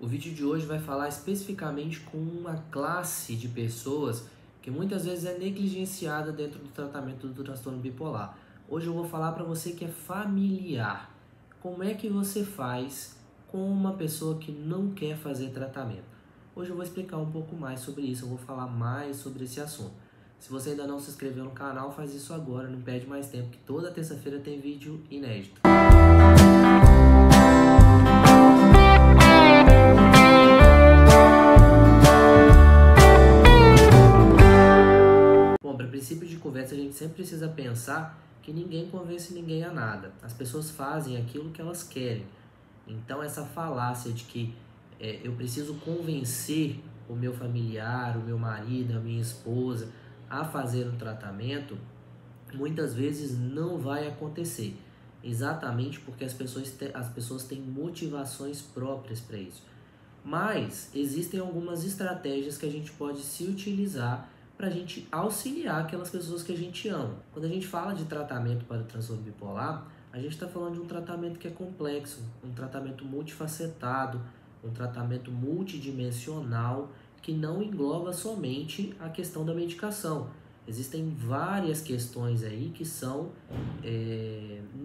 O vídeo de hoje vai falar especificamente com uma classe de pessoas que muitas vezes é negligenciada dentro do tratamento do transtorno bipolar. Hoje eu vou falar para você que é familiar. Como é que você faz com uma pessoa que não quer fazer tratamento? Hoje eu vou explicar um pouco mais sobre isso, eu vou falar mais sobre esse assunto. Se você ainda não se inscreveu no canal, faz isso agora, não perde mais tempo, que toda terça-feira tem vídeo inédito. Bom, para princípio de conversa, a gente sempre precisa pensar que ninguém convence ninguém a nada. As pessoas fazem aquilo que elas querem. Então, essa falácia de que eu preciso convencer o meu familiar, o meu marido, a minha esposa a fazer um tratamento, muitas vezes não vai acontecer. Exatamente porque as pessoas têm motivações próprias para isso. Mas existem algumas estratégias que a gente pode se utilizar para a gente auxiliar aquelas pessoas que a gente ama. Quando a gente fala de tratamento para o transtorno bipolar, a gente está falando de um tratamento que é complexo, um tratamento multifacetado, um tratamento multidimensional que não engloba somente a questão da medicação. Existem várias questões aí que são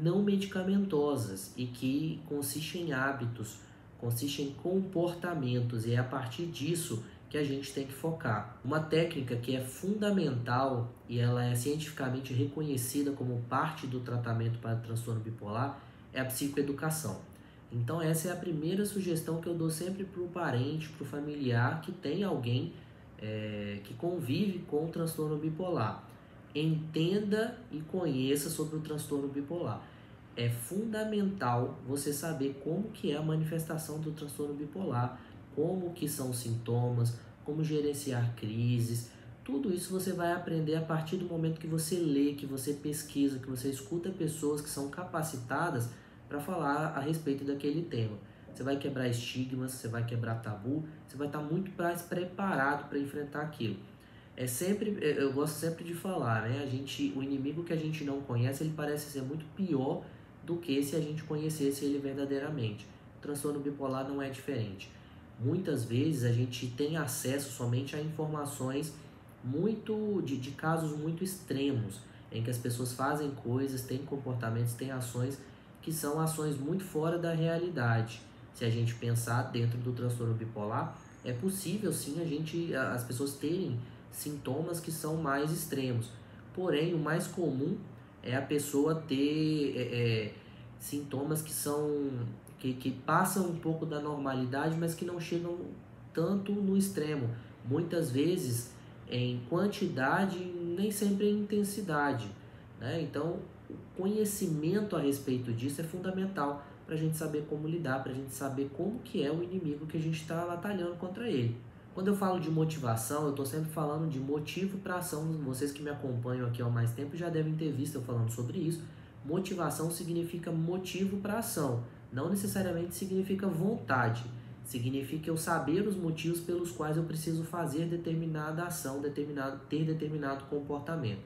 não medicamentosas e que consistem em hábitos, consiste em comportamentos, e é a partir disso que a gente tem que focar. Uma técnica que é fundamental e ela é cientificamente reconhecida como parte do tratamento para transtorno bipolar é a psicoeducação. Então essa é a primeira sugestão que eu dou sempre para o parente, para o familiar que tem alguém que convive com o transtorno bipolar. Entenda e conheça sobre o transtorno bipolar. É fundamental você saber como que é a manifestação do transtorno bipolar, como que são os sintomas, como gerenciar crises. Tudo isso você vai aprender a partir do momento que você lê, que você pesquisa, que você escuta pessoas que são capacitadas para falar a respeito daquele tema. Você vai quebrar estigmas, você vai quebrar tabu, você vai estar muito mais preparado para enfrentar aquilo. Eu gosto sempre de falar, né? O inimigo que a gente não conhece, ele parece ser muito pior do que se a gente conhecesse ele verdadeiramente. O transtorno bipolar não é diferente. Muitas vezes a gente tem acesso somente a informações de casos muito extremos, em que as pessoas fazem coisas, têm comportamentos, têm ações que são ações muito fora da realidade. Se a gente pensar dentro do transtorno bipolar, é possível sim as pessoas terem sintomas que são mais extremos. Porém, o mais comum é a pessoa ter sintomas que passam um pouco da normalidade, mas que não chegam tanto no extremo. Muitas vezes em quantidade, nem sempre em intensidade, né? Então, o conhecimento a respeito disso é fundamental para a gente saber como lidar, para a gente saber como que é o inimigo que a gente está batalhando contra ele. Quando eu falo de motivação, eu estou sempre falando de motivo para ação. Vocês que me acompanham aqui há mais tempo já devem ter visto eu falando sobre isso. Motivação significa motivo para ação, não necessariamente significa vontade. Significa eu saber os motivos pelos quais eu preciso fazer determinada ação, ter determinado comportamento.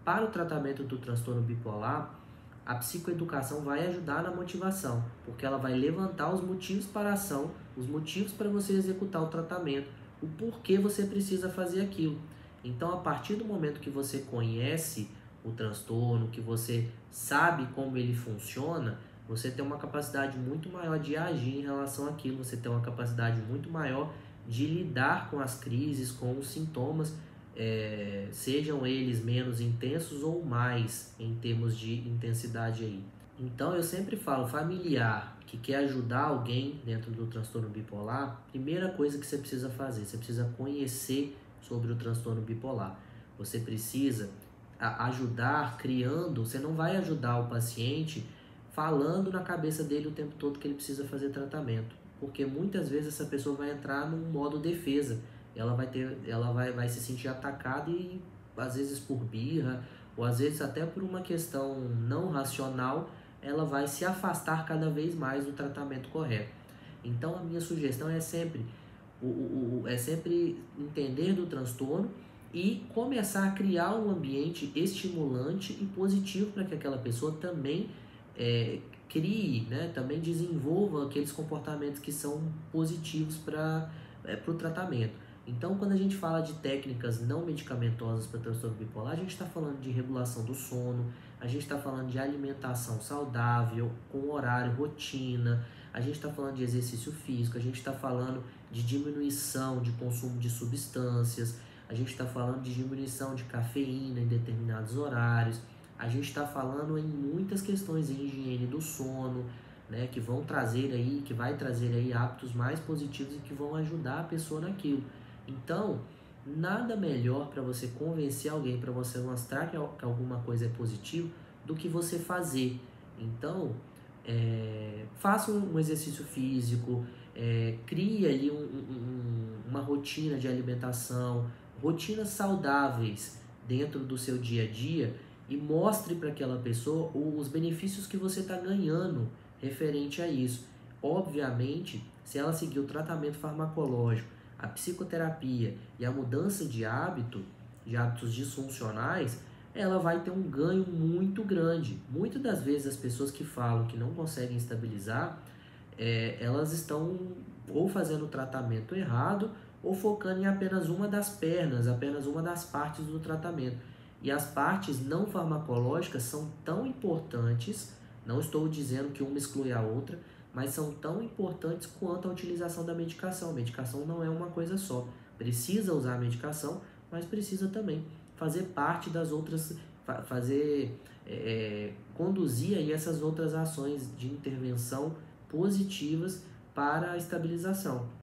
Para o tratamento do transtorno bipolar, a psicoeducação vai ajudar na motivação, porque ela vai levantar os motivos para a ação, os motivos para você executar o tratamento, o porquê você precisa fazer aquilo. Então, a partir do momento que você conhece o transtorno, que você sabe como ele funciona, você tem uma capacidade muito maior de agir em relação àquilo, você tem uma capacidade muito maior de lidar com as crises, com os sintomas, sejam eles menos intensos ou mais em termos de intensidade aí. Então eu sempre falo, familiar que quer ajudar alguém dentro do transtorno bipolar, primeira coisa que você precisa fazer, você precisa conhecer sobre o transtorno bipolar. Você precisa ajudar criando, você não vai ajudar o paciente falando na cabeça dele o tempo todo que ele precisa fazer tratamento, porque muitas vezes essa pessoa vai entrar num modo defesa. Ela vai se sentir atacada e às vezes por birra ou às vezes até por uma questão não racional, ela vai se afastar cada vez mais do tratamento correto. Então a minha sugestão é sempre entender do transtorno e começar a criar um ambiente estimulante e positivo para que aquela pessoa também crie, né, também desenvolva aqueles comportamentos que são positivos para o tratamento. Então, quando a gente fala de técnicas não medicamentosas para transtorno bipolar, a gente está falando de regulação do sono, a gente está falando de alimentação saudável, com horário, rotina, a gente está falando de exercício físico, a gente está falando de diminuição de consumo de substâncias, a gente está falando de diminuição de cafeína em determinados horários, a gente está falando em muitas questões em higiene do sono, né, que vão trazer aí, que vai trazer aí hábitos mais positivos e que vão ajudar a pessoa naquilo. Então, nada melhor para você convencer alguém, para você mostrar que alguma coisa é positiva, do que você fazer. Então, faça um exercício físico, crie ali uma rotina de alimentação, rotinas saudáveis dentro do seu dia a dia e mostre para aquela pessoa os benefícios que você está ganhando referente a isso. Obviamente, se ela seguir o tratamento farmacológico, a psicoterapia e a mudança de hábitos disfuncionais, ela vai ter um ganho muito grande. Muitas das vezes as pessoas que falam que não conseguem estabilizar, elas estão ou fazendo o tratamento errado ou focando em apenas uma das pernas, apenas uma das partes do tratamento. E as partes não farmacológicas são tão importantes, não estou dizendo que uma exclui a outra, mas são tão importantes quanto a utilização da medicação. A medicação não é uma coisa só. Precisa usar a medicação, mas precisa também fazer parte das outras, conduzir aí essas outras ações de intervenção positivas para a estabilização.